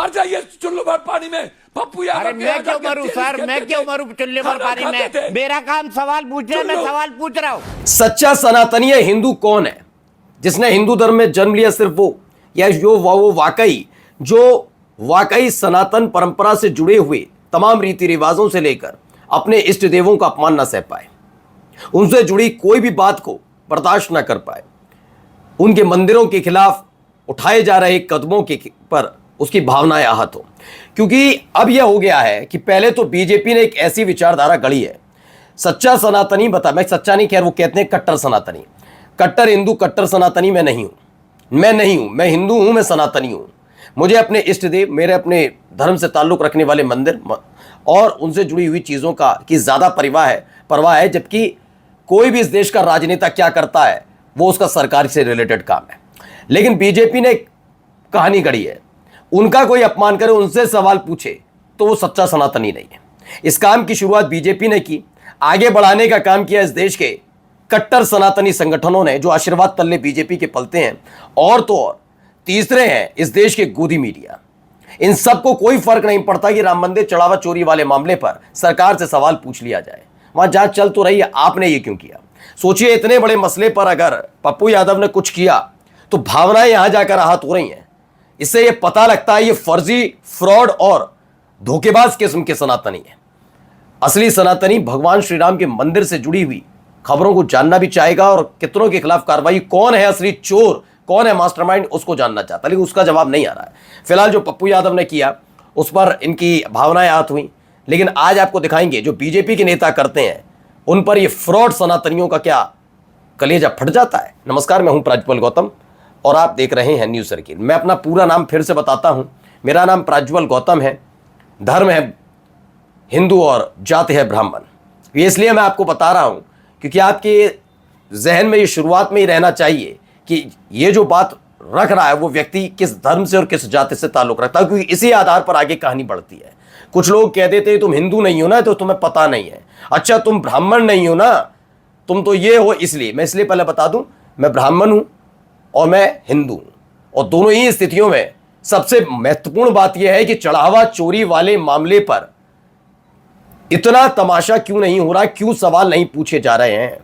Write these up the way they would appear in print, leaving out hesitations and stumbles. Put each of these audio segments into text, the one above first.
मर जाइए चुल्लू भर पानी में। पप्पू यादव अरे मैं क्यों मरूं सर, मैं क्यों मरूं चुल्लू भर पानी में? मेरा काम सवाल पूछना, मैं सवाल पूछ रहा हूं। सच्चा सनातनीय हिंदू कौन है जिसने हिंदू धर्म में जन्म लिया? सिर्फ वो, या जो वो वाकई सनातन परंपरा से जुड़े हुए तमाम रीति रिवाजों से लेकर अपने इष्ट देवों का अपमान न सह पाए, उनसे जुड़ी कोई भी बात को बर्दाश्त न कर पाए, उनके मंदिरों के खिलाफ उठाए जा रहे कदमों के पर उसकी भावनाएं आहत हो। क्योंकि अब यह हो गया है कि पहले तो बीजेपी ने एक ऐसी विचारधारा गढ़ी है, सच्चा सनातनी बता, मैं सच्चा नहीं, खैर वो कहते हैं कट्टर सनातनी, कट्टर हिंदू, कट्टर सनातनी मैं नहीं हूं, मैं हिंदू हूं, मैं सनातनी हूं। मुझे अपने इष्ट देव, मेरे अपने धर्म से ताल्लुक रखने वाले मंदिर और उनसे जुड़ी हुई चीज़ों की ज़्यादा परवाह है, जबकि कोई भी इस देश का राजनेता क्या करता है वो उसका सरकार से रिलेटेड काम है। लेकिन बीजेपी ने कहानी गढ़ी है, उनका कोई अपमान करे, उनसे सवाल पूछे तो वो सच्चा सनातनी नहीं है। इस काम की शुरुआत बीजेपी ने की, आगे बढ़ाने का काम किया इस देश के कट्टर सनातनी संगठनों ने, जो आशीर्वाद तल्ले बीजेपी के पलते हैं, और तो और तीसरे हैं इस देश के गोदी मीडिया। इन सबको कोई फर्क नहीं पड़ता कि राम मंदिर चढ़ावा चोरी वाले मामले पर सरकार से सवाल पूछ लिया जाए, वहां जांच चल तो रही है, आपने ये क्यों किया? सोचिए, इतने बड़े मसले पर अगर पप्पू यादव ने कुछ किया तो भावनाएं यहां जाकर आहत हो रही हैं। इससे यह पता लगता है ये फर्जी, फ्रॉड और धोखेबाज किस्म के सनातनी है। असली सनातनी भगवान श्री राम के मंदिर से जुड़ी हुई खबरों को जानना भी चाहेगा, और कितनों के खिलाफ कार्रवाई, कौन है असली चोर, कौन है मास्टरमाइंड, उसको जानना चाहता, लेकिन उसका जवाब नहीं आ रहा है। फिलहाल जो पप्पू यादव ने किया उस पर इनकी भावनाएं आहत हुई, लेकिन आज आपको दिखाएंगे जो बीजेपी के नेता करते हैं उन पर ये फ्रॉड सनातनियों का क्या कलेजा फट जाता है। नमस्कार, मैं हूं प्राज्वल गौतम और आप देख रहे हैं न्यूज सर्किल। मैं अपना पूरा नाम फिर से बताता हूं, मेरा नाम प्राज्वल गौतम है, धर्म है हिंदू और जाति है ब्राह्मण। ये इसलिए मैं आपको बता रहा हूं क्योंकि आपके जहन में ये शुरुआत में ही रहना चाहिए कि ये जो बात रख रहा है वो व्यक्ति किस धर्म से और किस जाति से ताल्लुक रखता है, क्योंकि इसी आधार पर आगे कहानी बढ़ती है। कुछ लोग कह देते हैं तुम हिंदू नहीं हो ना तो तुम्हें पता नहीं है, अच्छा तुम ब्राह्मण नहीं हो ना, तुम तो ये हो। इसलिए मैं पहले बता दूं, मैं ब्राह्मण हूं और मैं हिंदू हूं, और दोनों ही स्थितियों में सबसे महत्वपूर्ण बात यह है कि चढ़ावा चोरी वाले मामले पर इतना तमाशा क्यों नहीं हो रहा, क्यों सवाल नहीं पूछे जा रहे हैं?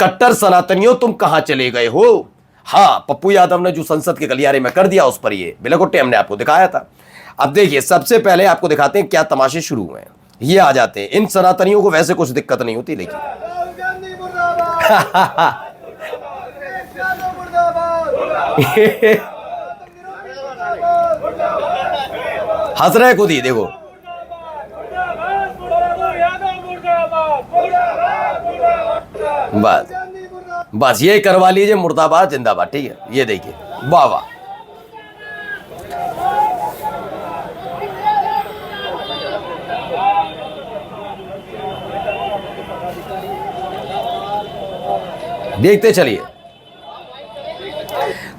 कट्टर सनातनियों तुम कहां चले गए हो? हाँ, पप्पू यादव ने जो संसद के गलियारे में कर दिया उस पर ये बिलकुट्टे हमने आपको दिखाया था। अब देखिए, सबसे पहले आपको दिखाते हैं क्या तमाशे शुरू हुए हैं। ये आ जाते हैं, इन सनातनियों को वैसे कुछ दिक्कत नहीं होती, लेकिन हंस रहे खुद ही, देखो बस ये करवा लीजिए, मुर्दाबाद जिंदाबाद, ठीक है। ये देखिए, वाह वाह, देखते चलिए।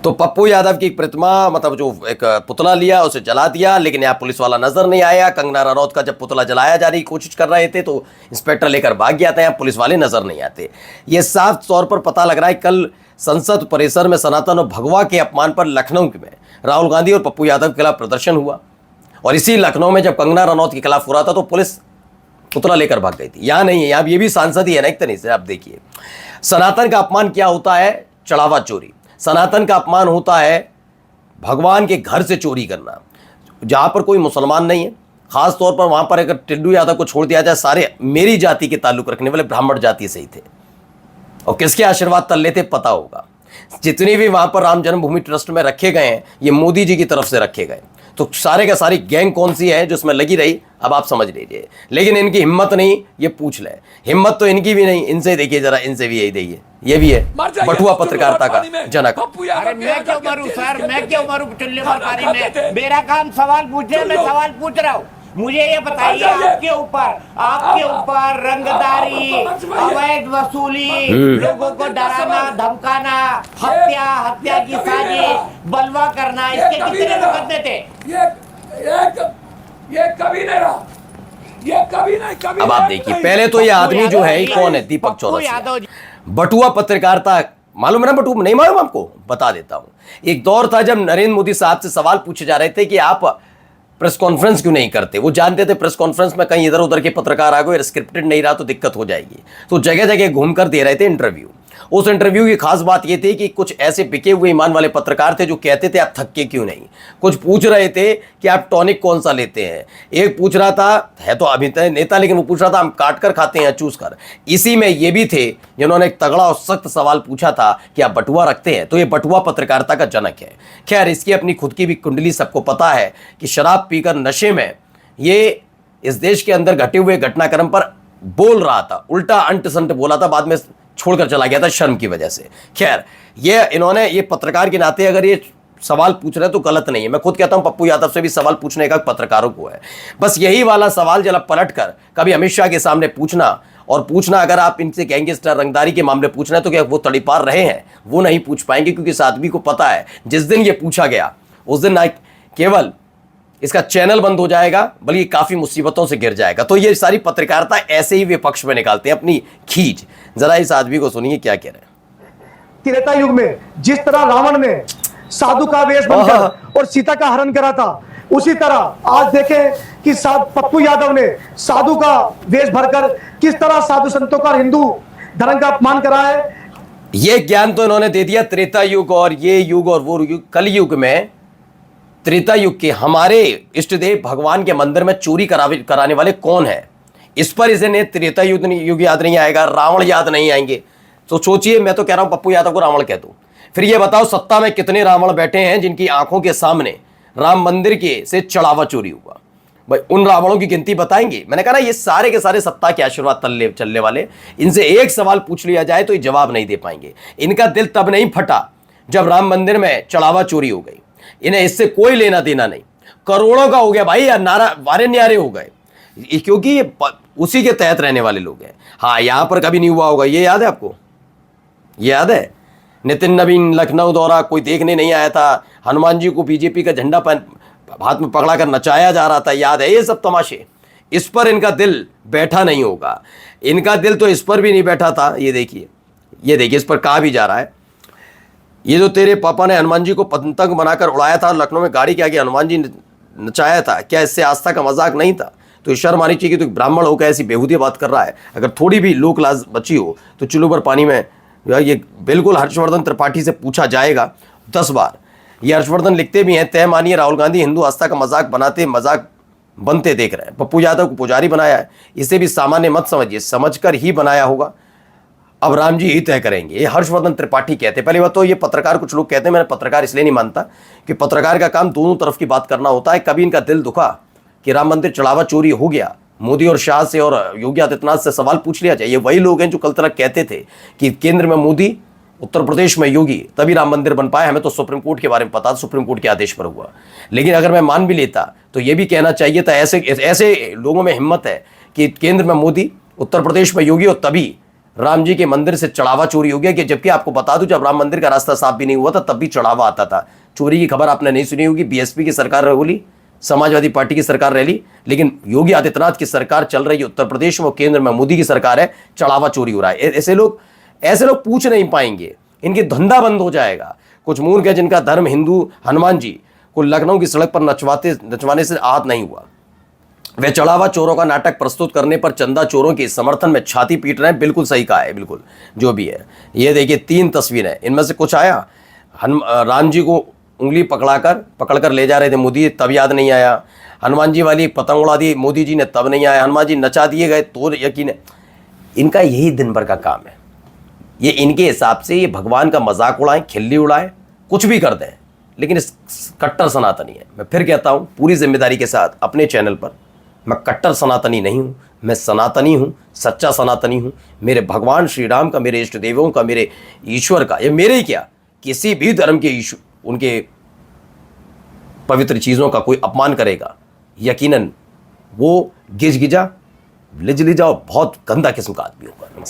तो पप्पू यादव की प्रतिमा, मतलब जो एक पुतला लिया उसे जला दिया, लेकिन यहाँ पुलिस वाला नजर नहीं आया। कंगना रनौत का जब पुतला जलाया जाने की कोशिश कर रहे थे तो इंस्पेक्टर लेकर भाग गया था, यहाँ पुलिस वाले नजर नहीं आते। ये साफ तौर पर पता लग रहा है कल संसद परिसर में सनातन और भगवा के अपमान पर लखनऊ में राहुल गांधी और पप्पू यादव के खिलाफ प्रदर्शन हुआ, और इसी लखनऊ में जब कंगना रनौत के खिलाफ हो रहा था तो पुलिस पुतला लेकर भाग गई थी। यहाँ नहीं है, यहाँ ये भी सांसद ही है ना एक तरीके से। आप देखिए, सनातन का अपमान क्या होता है? चढ़ावा चोरी। सनातन का अपमान होता है भगवान के घर से चोरी करना, जहाँ पर कोई मुसलमान नहीं है, खास तौर पर वहाँ पर अगर टिड्डू यादव को छोड़ दिया जाए, सारे मेरी जाति के ताल्लुक रखने वाले ब्राह्मण जाति से ही थे, और किसके आशीर्वाद तल्ले थे पता होगा। जितने भी वहाँ पर राम जन्मभूमि ट्रस्ट में रखे गए हैं ये मोदी जी की तरफ से रखे गए, तो सारे का सारी गैंग कौन सी है जो उसमें लगी रही, अब आप समझ लीजिए। लेकिन इनकी हिम्मत नहीं, ये पूछ ले, हिम्मत तो इनकी भी नहीं। इनसे देखिए जरा, इनसे भी यही देखिए, ये भी है बटुआ पत्रकारिता का जनक। अरे मैं क्यों मरूं सर, मैं क्यों मरूं चुल्लू भर पानी में? मेरा काम सवाल पूछना, मैं सवाल पूछ रहा हूँ। मुझे ये बताइए, आपके ऊपर रंगदारी, अवैध वसूली, लोगों को डराना धमकाना, हत्या की साजिश, बलवा करना, इसके कितने मुकदमे थे? ये कभी नहीं रहा, ये कभी नहीं। अब आप देखिए, पहले तो ये आदमी जो है कौन है? दीपक चौरसिया, बटुआ पत्रकारिता मालूम है ना, बट वो नहीं मालूम आपको, बता देता हूं। एक दौर था जब नरेंद्र मोदी साहब से सवाल पूछे जा रहे थे कि आप प्रेस कॉन्फ्रेंस क्यों नहीं करते। वो जानते थे प्रेस कॉन्फ्रेंस में कहीं इधर उधर के पत्रकार आ गए, स्क्रिप्टेड नहीं रहा तो दिक्कत हो जाएगी, तो जगह जगह घूमकर दे रहे थे इंटरव्यू। उस इंटरव्यू की खास बात यह थी कि कुछ ऐसे बिके हुए ईमान वाले पत्रकार थे जो कहते थे आप थक्के क्यों नहीं। कुछ पूछ रहे थे कि आप टॉनिक कौन सा लेते हैं, एक पूछ रहा था, है तो अभी नेता, लेकिन वो पूछ रहा था हम काट कर खाते हैं चूस कर। इसी में ये भी थे जिन्होंने एक तगड़ा और सख्त सवाल पूछा था कि आप बटुआ रखते हैं, तो ये बटुआ पत्रकारिता का जनक है। खैर, इसकी अपनी खुद की भी कुंडली सबको पता है कि शराब पीकर नशे में ये इस देश के अंदर घटे हुए घटनाक्रम पर बोल रहा था, उल्टा अंट संट बोला था, बाद में छोड़कर चला गया था शर्म की वजह से। खैर, ये इन्होंने ये पत्रकार के नाते अगर ये सवाल पूछ रहे हैं तो गलत नहीं है। मैं खुद कहता हूं पप्पू यादव से भी सवाल पूछने का पत्रकारों को है। बस यही वाला सवाल जरा पलट कर कभी अमित शाह के सामने पूछना, और पूछना अगर आप इनसे गैंगस्टर रंगदारी के मामले पूछना है तो क्या वो तड़ीपार रहे हैं, वो नहीं पूछ पाएंगे, क्योंकि इस आदमी को पता है जिस दिन ये पूछा गया उस दिन ना केवल इसका चैनल बंद हो जाएगा बल्कि काफी मुसीबतों से गिर जाएगा। तो ये सारी पत्रकारिता ऐसे ही विपक्ष में निकालते हैं अपनी खींच। जरा इस आदमी को सुनिए क्या कह रहे हैं। त्रेता युग में जिस तरह रावण ने साधु का वेश बनकर और सीता का हरण करा था, उसी तरह आज देखें कि पप्पू यादव ने साधु का वेश भरकर किस तरह साधु संतों का, हिंदू धर्म का अपमान करा है। ये ज्ञान तो इन्होंने दे दिया त्रेता युग और ये युग और वो युग। कल युग में, त्रेता युग के हमारे इष्ट देव भगवान के मंदिर में चोरी कराने वाले कौन है, इस पर इसे त्रेता युग याद नहीं आएगा, रावण याद नहीं आएंगे। तो सोचिए, मैं तो कह रहा हूं पप्पू यादव को रावण कह दो। फिर ये बताओ सत्ता में कितने रावण बैठे हैं जिनकी आंखों के सामने राम मंदिर के से चढ़ावा चोरी हुआ। भाई उन रावणों की गिनती बताएंगे। मैंने कहा ना, ये सारे के सारे सत्ता के आशीर्वाद चलने वाले, इनसे एक सवाल पूछ लिया जाए तो ये जवाब नहीं दे पाएंगे। इनका दिल तब नहीं फटा जब राम मंदिर में चढ़ावा चोरी हो गई। इन्हें इससे कोई लेना देना नहीं, करोड़ों का हो गया भाई, या नारा वारे न्यारे हो गए, क्योंकि ये उसी के तहत रहने वाले लोग हैं। हाँ, यहां पर कभी नहीं हुआ होगा, ये याद है आपको? ये याद है नितिन नवीन लखनऊ दौरा कोई देखने नहीं आया था, हनुमान जी को बीजेपी का झंडा हाथ में पकड़ा कर नचाया जा रहा था, याद है ये सब तमाशे? इस पर इनका दिल बैठा नहीं होगा। इनका दिल तो इस पर भी नहीं बैठा था। ये देखिए, ये देखिए, इस पर कहा भी जा रहा है, ये जो तेरे पापा ने हनुमान जी को पतंग बनाकर उड़ाया था, लखनऊ में गाड़ी के आगे हनुमान जी नचाया था, क्या इससे आस्था का मजाक नहीं था? तो ये शर्म आनी चाहिए कि तो ब्राह्मण होकर ऐसी बेहूदी बात कर रहा है। अगर थोड़ी भी लोक लाज बची हो तो चुल्लू भर पानी में, ये बिल्कुल हर्षवर्धन त्रिपाठी से पूछा जाएगा 10 बार। ये हर्षवर्धन लिखते भी हैं, तय मानिए राहुल गांधी हिंदू आस्था का मजाक बनते देख रहे हैं। पप्पू यादव को पुजारी बनाया है, इसे भी सामान्य मत समझिए, समझकर ही बनाया होगा। अब राम जी ही तय करेंगे, ये हर्षवर्धन त्रिपाठी कहते हैं। पहली बात तो ये पत्रकार, कुछ लोग कहते हैं, मैं पत्रकार इसलिए नहीं मानता कि पत्रकार का काम दोनों तरफ की बात करना होता है। कभी इनका दिल दुखा कि राम मंदिर चढ़ावा चोरी हो गया, मोदी और शाह से और योगी आदित्यनाथ से सवाल पूछ लिया जाए। ये वही लोग हैं जो कल तक कहते थे कि केंद्र में मोदी, उत्तर प्रदेश में योगी, तभी राम मंदिर बन पाया। हमें तो सुप्रीम कोर्ट के बारे में पता, सुप्रीम कोर्ट के आदेश पर हुआ। लेकिन अगर मैं मान भी लेता तो ये भी कहना चाहिए था, ऐसे लोगों में हिम्मत है कि केंद्र में मोदी, उत्तर प्रदेश में योगी, और तभी राम जी के मंदिर से चढ़ावा चोरी हो गया। कि जबकि आपको बता दूं, जब राम मंदिर का रास्ता साफ भी नहीं हुआ था तब भी चढ़ावा आता था। चोरी की खबर आपने नहीं सुनी होगी। बीएसपी की सरकार रही, समाजवादी पार्टी की सरकार रही, लेकिन योगी आदित्यनाथ की सरकार चल रही है उत्तर प्रदेश में, केंद्र में मोदी की सरकार है, चढ़ावा चोरी हो रहा है। ऐसे लोग पूछ नहीं पाएंगे, इनकी धंधा बंद हो जाएगा। कुछ मूर्ख है जिनका धर्म हिंदू हनुमान जी को लखनऊ की सड़क पर नचवाने से आहत नहीं हुआ, वे चढ़ावा चोरों का नाटक प्रस्तुत करने पर चंदा चोरों के समर्थन में छाती पीट रहे हैं। बिल्कुल सही कहा है, बिल्कुल जो भी है। ये देखिए 3 तस्वीरें, इनमें से कुछ आया, राम जी को उंगली पकड़कर ले जा रहे थे मोदी, तब याद नहीं आया। हनुमान जी वाली पतंग उड़ा दी मोदी जी ने, तब नहीं आया। हनुमान जी नचा दिए गए तो यकीन है। इनका यही दिन भर का काम है। ये इनके हिसाब से ये भगवान का मजाक उड़ाएं, खिल्ली उड़ाएं, कुछ भी कर दें, लेकिन इस कट्टर सनातनी है। मैं फिर कहता हूं पूरी जिम्मेदारी के साथ अपने चैनल पर, मैं कट्टर सनातनी नहीं हूं, मैं सनातनी हूं, सच्चा सनातनी हूं। मेरे भगवान श्री राम का, मेरे इष्ट देवों का, मेरे ईश्वर का, ये मेरे ही क्या, किसी भी धर्म के उनके पवित्र चीज़ों का कोई अपमान करेगा, यकीनन वो गिजगिजा लिजलिजा और बहुत गंदा किस्म का आदमी होगा। नमस्कार।